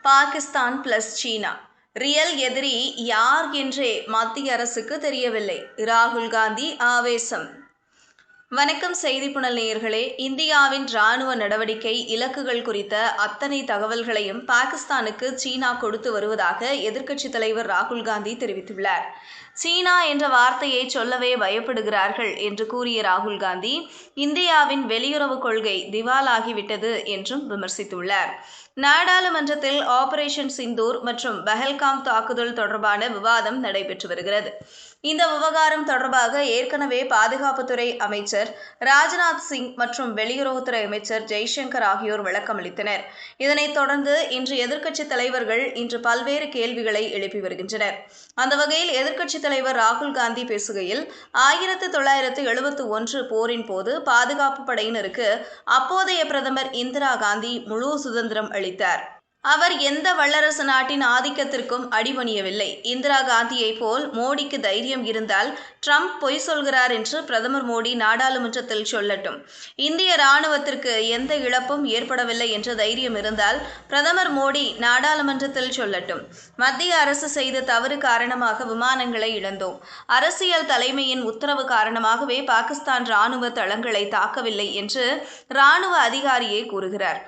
Pakistan plus சீனா real எதிரி யார் என்றே மத்திய அரசுக்கு தெரியவில்லை. ராகுல் காந்தி ஆவேசம். வணக்கம் செய்தி புனல் நேயர்களே. இந்தியாவின் இராணுவ நடவடிக்கை இலக்குகள் குறித்த அத்தனை தகவல்களையும் பாகிஸ்தானுக்கு சீனா கொடுத்து வருவதாக எதிர்க்கட்சித் தலைவர் ராகுல் காந்தி தெரிவித்துள்ளார். சீனா என்ற வார்த்தையை சொல்லவே பயப்படுகிறார்கள் என்று கூறிய ராகுல் காந்தி, இந்தியாவின் வெளியுறவு கொள்கை திவாலாகிவிட்டது என்றும் விமர்சித்துள்ளார். நாடாளுமன்றத்தில் ஆபரேஷன் சிந்தூர் மற்றும் பஹல்காம் தாக்குதல் தொடர்பான விவாதம் நடைபெற்று வருகிறது. இந்த விவகாரம் தொடர்பாக ஏற்கனவே பாதுகாப்புத்துறை அமைச்சர் ராஜ்நாத் சிங் மற்றும் வெளியுறவுத்துறை அமைச்சர் ஜெய்சங்கர் ஆகியோர் விளக்கமளித்தனர். இதனைத் தொடர்ந்து இன்று எதிர்க்கட்சித் தலைவர்கள் பல்வேறு கேள்விகளை எழுப்பி வருகின்றனர். அந்த வகையில் எதிர்க்கட்சித் தலைவர் ராகுல் காந்தி பேசுகையில், 1971 போரின் போது பாதுகாப்பு படையினருக்கு அப்போதைய பிரதமர் இந்திரா காந்தி முழு சுதந்திரம் அளித்தார். அவர் எந்த வல்லரசு நாட்டின் ஆதிக்கத்திற்கும் அடிபணியவில்லை. இந்திரா காந்தியை போல் மோடிக்கு தைரியம் இருந்தால் ட்ரம்ப் பொய் சொல்கிறார் என்று பிரதமர் மோடி நாடாளுமன்றத்தில் சொல்லட்டும். இந்திய இராணுவத்திற்கு எந்த இழப்பும் ஏற்படவில்லை என்ற தைரியம் இருந்தால் பிரதமர் மோடி நாடாளுமன்றத்தில் சொல்லட்டும். மத்திய அரசு செய்த தவறு காரணமாக விமானங்களை இழந்தோம். அரசியல் தலைமையின் உத்தரவு காரணமாகவே பாகிஸ்தான் இராணுவ தளங்களை தாக்கவில்லை என்று இராணுவ அதிகாரியே கூறுகிறார்.